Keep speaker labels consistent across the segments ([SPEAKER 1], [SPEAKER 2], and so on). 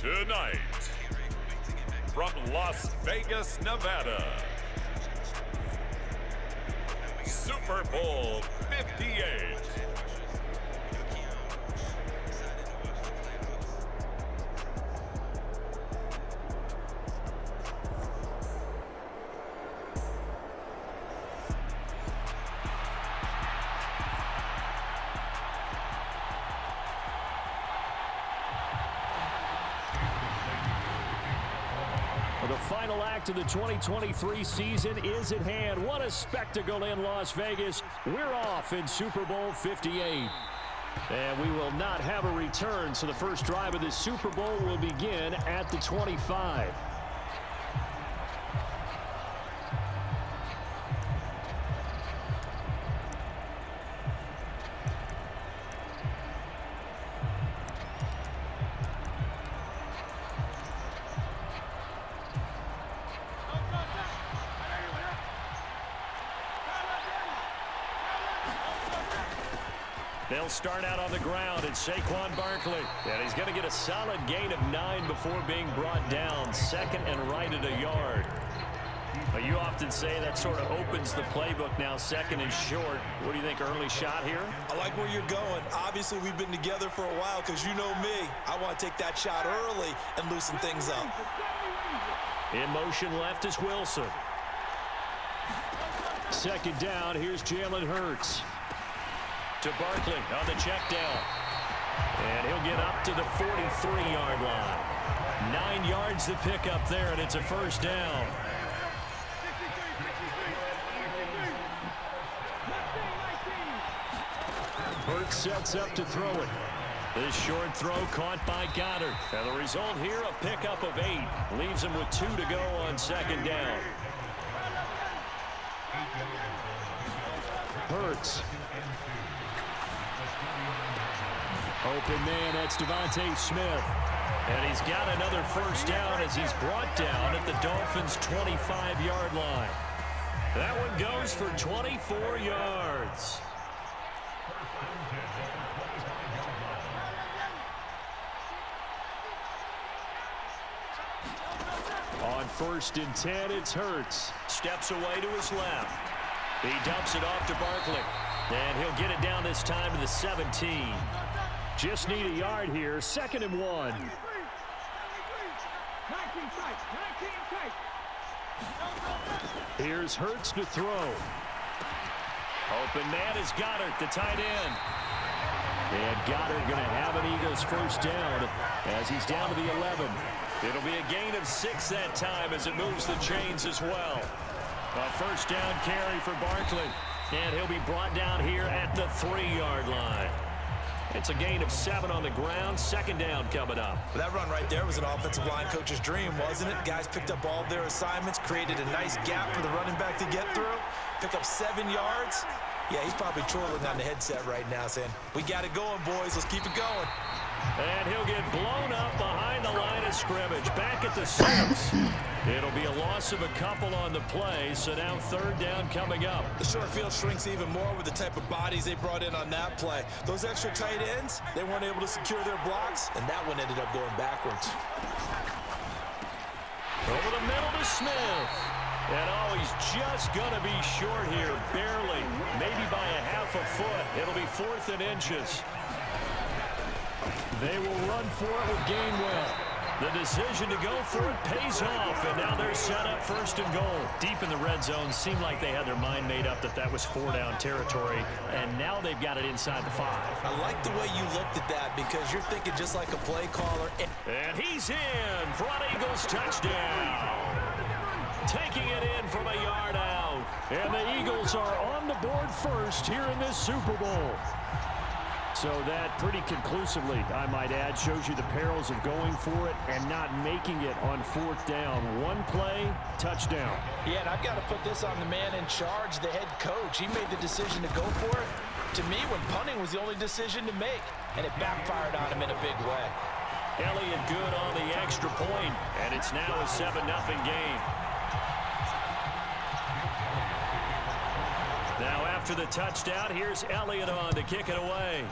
[SPEAKER 1] Tonight, from Las Vegas, Nevada, Super Bowl 58.
[SPEAKER 2] The final act of the 2023 season is at hand. What a spectacle in Las Vegas. We're off in Super Bowl 58. And we will not have a return, so the first drive of the Super Bowl will begin at the 25. They'll start out on the ground, and Saquon Barkley. And he's going to get a solid gain of 9 before being brought down. Second and right at a yard. But you often say that sort of opens the playbook now, second and short. What do you think, early shot here?
[SPEAKER 3] I like where you're going. Obviously, we've been together for a while because you know me. I want to take that shot early and loosen things up.
[SPEAKER 2] In motion left is Wilson. Second down, here's Jalen Hurts. To Barkley on the check down. And he'll get up to the 43-yard line. 9 yards to pick up there, and it's a first down. Hurts sets up to throw it. This short throw caught by Goddard. And the result here, a pickup of 8. Leaves him with 2 to go on second down. Hurts. Open man, that's Devontae Smith. And he's got another first down as he's brought down at the Dolphins' 25-yard line. That one goes for 24 yards. On 1st and 10, it's Hurts. Steps away to his left. He dumps it off to Barkley. And he'll get it down this time to the 17. Just need a yard here. 2nd and 1. Here's Hurts to throw. Open man is Goddard, the tight end. And Goddard going to have an Eagles first down as he's down to the 11. It'll be a gain of 6 that time as it moves the chains as well. A first down carry for Barkley. And he'll be brought down here at the 3-yard line. It's a gain of 7 on the ground. 2nd down coming up.
[SPEAKER 3] That run right there was an offensive line coach's dream, wasn't it? Guys picked up all their assignments, created a nice gap for the running back to get through, pick up 7 yards. Yeah, he's probably twirling on the headset right now saying, we got it going, boys. Let's keep it going.
[SPEAKER 2] And he'll get blown up behind the line of scrimmage. Back at the 6. It'll be a loss of a couple on the play, so now 3rd down coming up.
[SPEAKER 3] The short field shrinks even more with the type of bodies they brought in on that play. Those extra tight ends, they weren't able to secure their blocks, and that one ended up going backwards.
[SPEAKER 2] Over the middle to Smith. And oh, he's just going to be short here, barely. Maybe by a half a foot. It'll be 4th and inches. They will run for it with Gainwell. The decision to go for it pays off, and now they're set up 1st and goal. Deep in the red zone, seemed like they had their mind made up that was 4-down territory, and now they've got it inside the 5.
[SPEAKER 3] I like the way you looked at that because you're thinking just like a play caller.
[SPEAKER 2] And he's in for an Eagles touchdown. Taking it in from a yard out. And the Eagles are on the board first here in this Super Bowl. So that pretty conclusively, I might add, shows you the perils of going for it and not making it on 4th down. One play, touchdown.
[SPEAKER 4] Yeah, and I've got to put this on the man in charge, the head coach. He made the decision to go for it. To me, when punting was the only decision to make, and it backfired on him in a big way.
[SPEAKER 2] Elliott good on the extra point, and it's now a 7-0 game. Now after the touchdown, here's Elliott on to kick it away.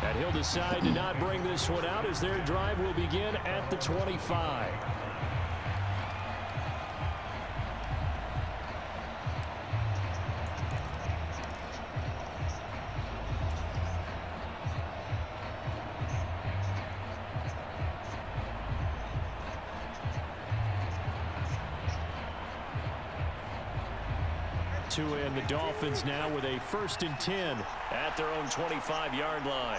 [SPEAKER 2] And he'll decide to not bring this one out as their drive will begin at the 25. And the Dolphins now with a 1st and 10 at their own 25-yard line.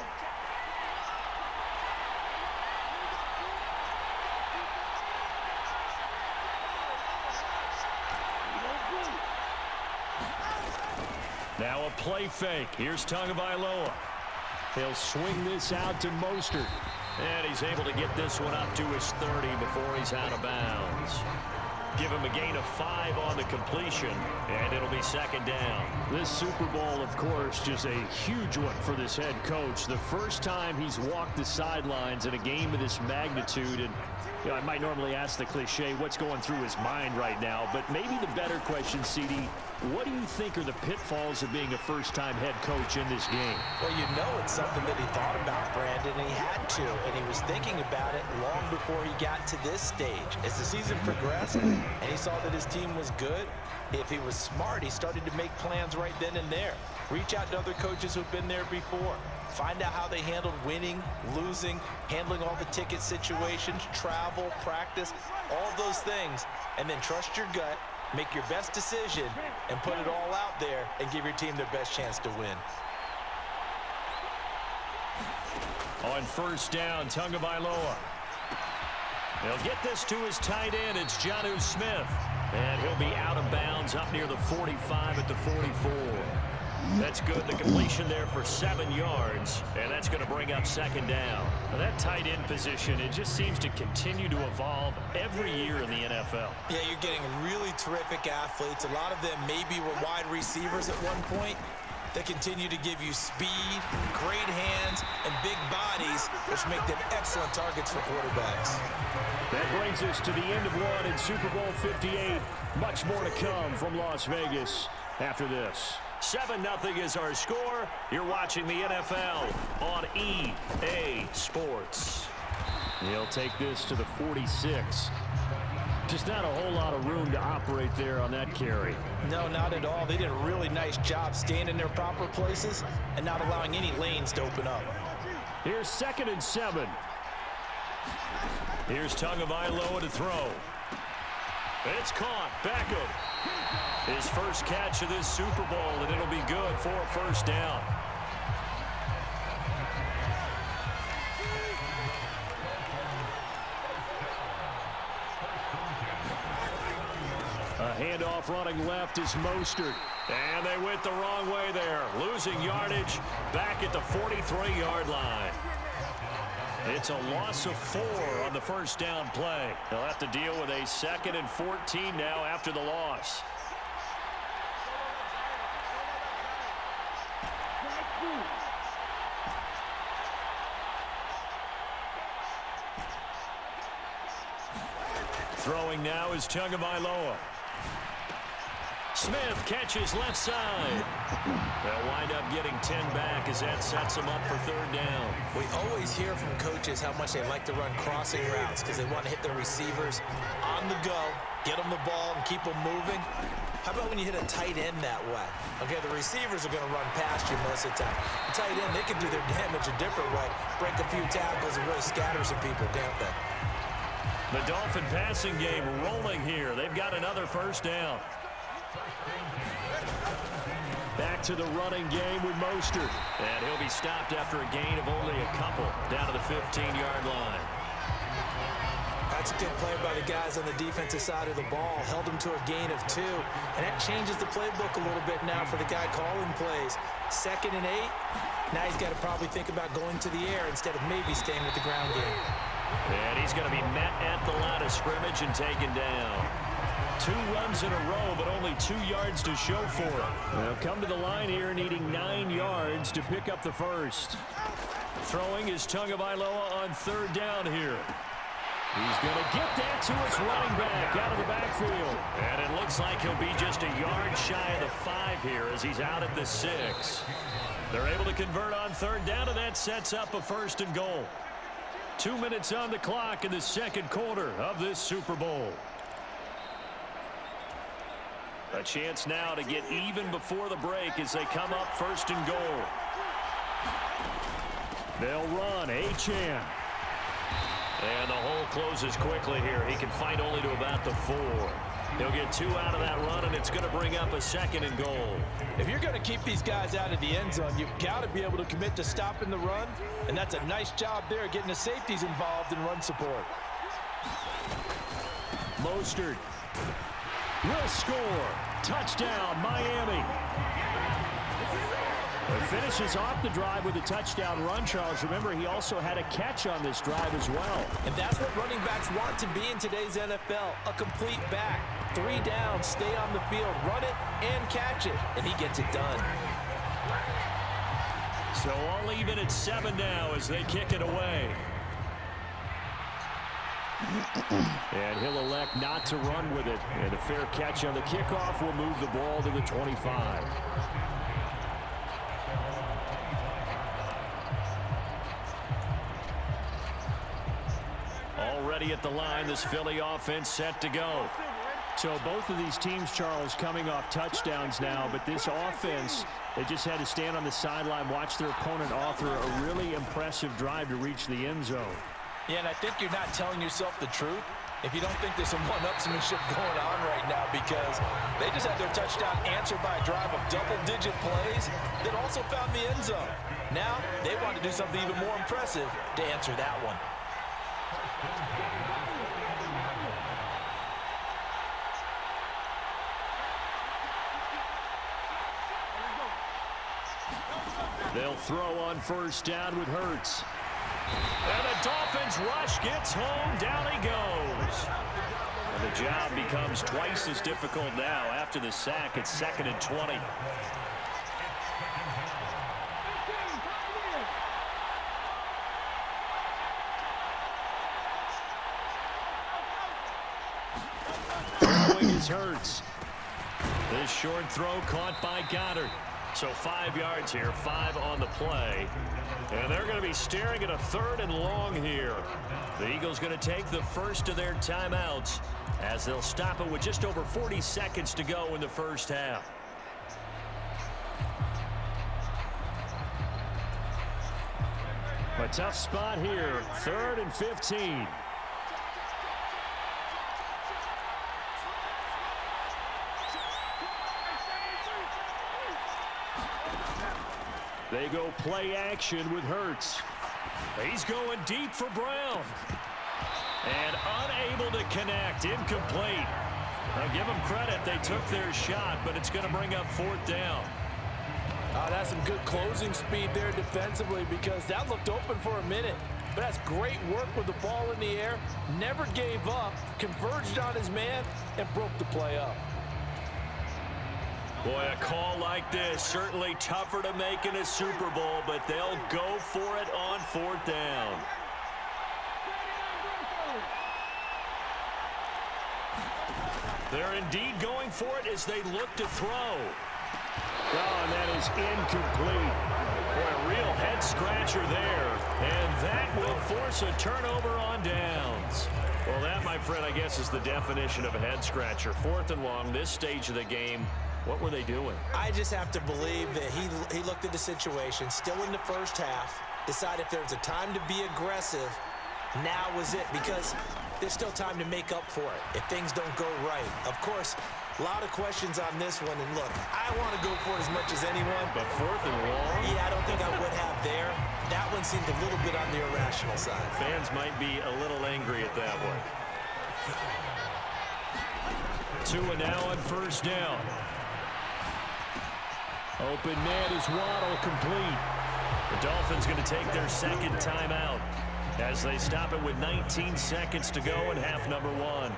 [SPEAKER 2] Now a play fake. Here's Tagovailoa. He'll swing this out to Mostert. And he's able to get this one up to his 30 before he's out of bounds. Give him a gain of 5 on the completion, and it'll be 2nd down. This Super Bowl, of course, just a huge one for this head coach. The first time he's walked the sidelines in a game of this magnitude. And you know, I might normally ask the cliche, what's going through his mind right now? But maybe the better question, CD, what do you think are the pitfalls of being a first-time head coach in this game?
[SPEAKER 4] Well, you know it's something that he thought about, Brandon, and he had to, and he was thinking about it long before he got to this stage. As the season progressed and he saw that his team was good, if he was smart, he started to make plans right then and there. Reach out to other coaches who've been there before. Find out how they handled winning, losing, handling all the ticket situations, travel, practice, all those things, and then trust your gut. Make your best decision and put it all out there and give your team their best chance to win.
[SPEAKER 2] On 1st down, Tagovailoa. He'll get this to his tight end. It's Jonnu Smith. And he'll be out of bounds up near the 45 at the 44. That's good. The completion there for 7 yards. And that's going to bring up 2nd down. Now that tight end position, it just seems to continue to evolve every year in the NFL.
[SPEAKER 3] Yeah, you're getting really terrific athletes. A lot of them maybe were wide receivers at one point. They continue to give you speed, great hands, and big bodies, which make them excellent targets for quarterbacks.
[SPEAKER 2] That brings us to the end of one in Super Bowl 58. Much more to come from Las Vegas after this. 7-0 is our score. You're watching the NFL on EA Sports. He'll take this to the 46. Just not a whole lot of room to operate there on that carry.
[SPEAKER 4] No, not at all. They did a really nice job staying in their proper places and not allowing any lanes to open up.
[SPEAKER 2] Here's 2nd and 7. Here's Tagovailoa to throw. It's caught. Beckham. His first catch of this Super Bowl, and it'll be good for a 1st down. A handoff running left is Mostert. And they went the wrong way there. Losing yardage back at the 43-yard line. It's a loss of 4 on the 1st down play. They'll have to deal with a 2nd and 14 now after the loss. Throwing now is Tagovailoa. Smith catches left side. They'll wind up getting 10 back as that sets them up for 3rd down.
[SPEAKER 3] We always hear from coaches how much they like to run crossing routes because they want to hit their receivers on the go, get them the ball, and keep them moving. How about when you hit a tight end that way? Okay, the receivers are going to run past you most of the time. The tight end, they can do their damage a different way, break a few tackles and really scatter some people, can't they?
[SPEAKER 2] The Dolphin passing game rolling here. They've got another 1st down. Back to the running game with Mostert. And he'll be stopped after a gain of only a couple down to the 15-yard line.
[SPEAKER 3] That's a good play by the guys on the defensive side of the ball. Held him to a gain of 2. And that changes the playbook a little bit now for the guy calling plays. 2nd and 8. Now he's got to probably think about going to the air instead of maybe staying with the ground game.
[SPEAKER 2] And he's going to be met at the line of scrimmage and taken down. 2 runs in a row, but only 2 yards to show for it. They'll come to the line here needing 9 yards to pick up the 1st. Throwing is Tagovailoa on 3rd down here. He's going to get that to his running back out of the backfield. And it looks like he'll be just a yard shy of the 5 here as he's out at the 6. They're able to convert on 3rd down, and that sets up a 1st and goal. 2 minutes on the clock in the 2nd quarter of this Super Bowl. A chance now to get even before the break as they come up 1st and goal. They'll run Achane. And the hole closes quickly here. He can fight only to about the 4. He'll get 2 out of that run, and it's going to bring up a 2nd and goal.
[SPEAKER 4] If you're going to keep these guys out of the end zone, you've got to be able to commit to stopping the run, and that's a nice job there getting the safeties involved in run support.
[SPEAKER 2] Mostert will score. Touchdown, Miami. It finishes off the drive with a touchdown run, Charles. Remember, he also had a catch on this drive as well.
[SPEAKER 4] And that's what running backs want to be in today's NFL, a complete back. 3 down, stay on the field, run it, and catch it. And he gets it done.
[SPEAKER 2] So all even at 7 now as they kick it away. And he'll elect not to run with it. And a fair catch on the kickoff will move the ball to the 25. Already at the line, this Philly offense set to go. So both of these teams, Charles, coming off touchdowns now, but this offense, they just had to stand on the sideline, watch their opponent author a really impressive drive to reach the end zone.
[SPEAKER 4] Yeah, and I think you're not telling yourself the truth if you don't think there's some one-upsmanship going on right now, because they just had their touchdown answered by a drive of double-digit plays that also found the end zone. Now they want to do something even more impressive to answer that one.
[SPEAKER 2] They'll throw on 1st down with Hurts. And the Dolphins rush gets home. Down he goes. And the job becomes twice as difficult now after the sack. It's 2nd and 20. Throwing is Hurts. This short throw caught by Goddard. So 5 yards here, 5 on the play. And they're going to be staring at a 3rd and long here. The Eagles going to take the first of their timeouts as they'll stop it with just over 40 seconds to go in the first half. A tough spot here, 3rd and 15. They go play action with Hurts. He's going deep for Brown. And unable to connect, incomplete. Now give them credit, they took their shot, but it's going to bring up 4th down.
[SPEAKER 4] That's some good closing speed there defensively, because that looked open for a minute. But that's great work with the ball in the air. Never gave up, converged on his man, and broke the play up.
[SPEAKER 2] Boy, a call like this, certainly tougher to make in a Super Bowl, but they'll go for it on 4th down. They're indeed going for it as they look to throw. Oh, and that is incomplete. Boy, a real head-scratcher there, and that will force a turnover on downs. Well, that, my friend, I guess is the definition of a head-scratcher. 4th and long, this stage of the game. What were they doing?
[SPEAKER 4] I just have to believe that he looked at the situation, still in the first half, decided if there was a time to be aggressive, now was it, because there's still time to make up for it if things don't go right. Of course, a lot of questions on this one, and look, I want to go for it as much as anyone.
[SPEAKER 2] But 4th and long?
[SPEAKER 4] Yeah, I don't think I would have there. That one seemed a little bit on the irrational side.
[SPEAKER 2] Fans might be a little angry at that one. 2 and now on 1st down. Open man is Waddle, complete. The Dolphins going to take their 2nd timeout as they stop it with 19 seconds to go in half number 1.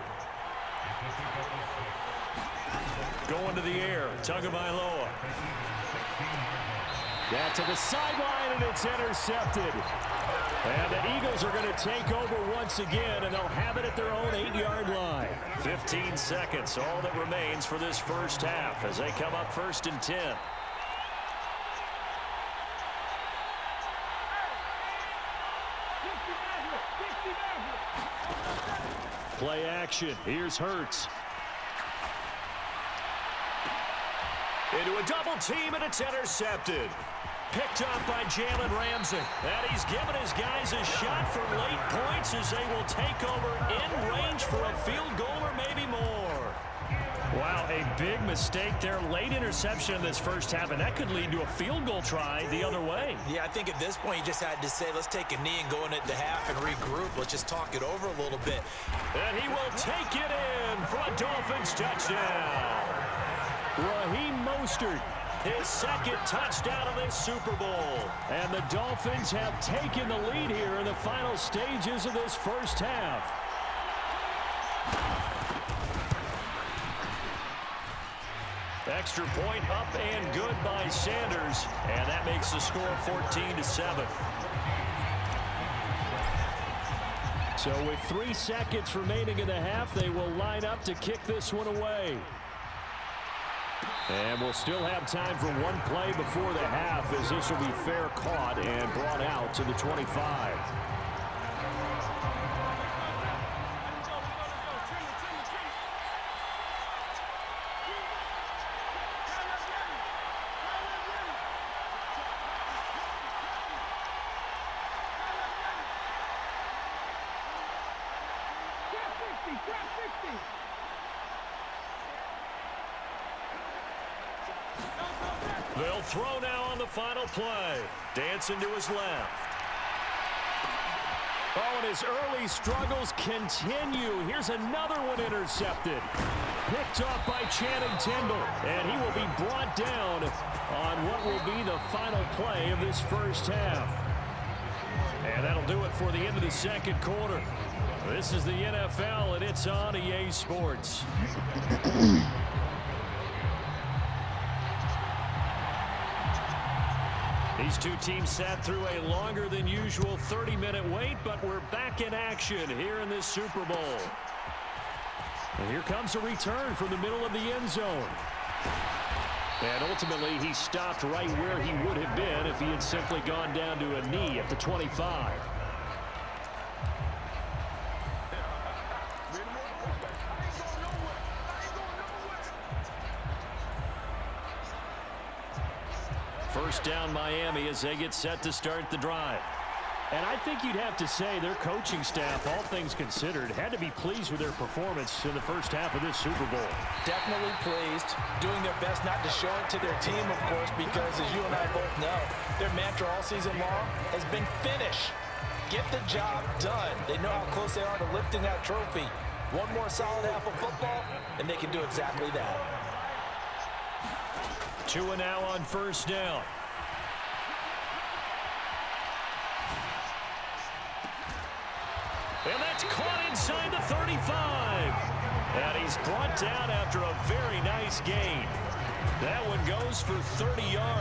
[SPEAKER 2] Going to the air, Tagovailoa. That to the sideline, and it's intercepted. And the Eagles are going to take over once again, and they'll have it at their own 8-yard line. 15 seconds, all that remains for this first half as they come up 1st and 10. Play action. Here's Hurts. Into a double team, and it's intercepted. Picked up by Jalen Ramsey. And he's given his guys a shot for late points as they will take over in range for a field goal or maybe more. Wow, a big mistake there. Late interception in this first half, and that could lead to a field goal try the other way.
[SPEAKER 3] Yeah, I think at this point you just had to say, let's take a knee and go into half and regroup. Let's just talk it over a little bit.
[SPEAKER 2] And he will take it in for a Dolphins touchdown. Raheem Mostert, his second touchdown of this Super Bowl. And the Dolphins have taken the lead here in the final stages of this first half. Extra point up and good by Sanders. And that makes the score 14-7. So with 3 seconds remaining in the half, they will line up to kick this one away. And we'll still have time for one play before the half, as this will be fair caught and brought out to the 25. They'll throw now on the final play. Dancing to his left. Oh, and his early struggles continue. Here's another one intercepted. Picked off by Channing Tindall. And he will be brought down on what will be the final play of this first half. And that'll do it for the end of the second quarter. This is the NFL, and it's on EA Sports. These two teams sat through a longer than usual 30-minute wait, but we're back in action here in this Super Bowl. And here comes a return from the middle of the end zone. And ultimately, he stopped right where he would have been if he had simply gone down to a knee at the 25. First down Miami as they get set to start the drive. And I think you'd have to say their coaching staff, all things considered, had to be pleased with their performance in the first half of this Super Bowl.
[SPEAKER 3] Definitely pleased, doing their best not to show it to their team, of course, because as you and I both know, their mantra all season long has been finish. Get the job done. They know how close they are to lifting that trophy. One more solid half of football, and they can do exactly that.
[SPEAKER 2] 2 and now on first down. And that's caught inside the 35. And he's brought down after a very nice gain. That one goes for 30 yards.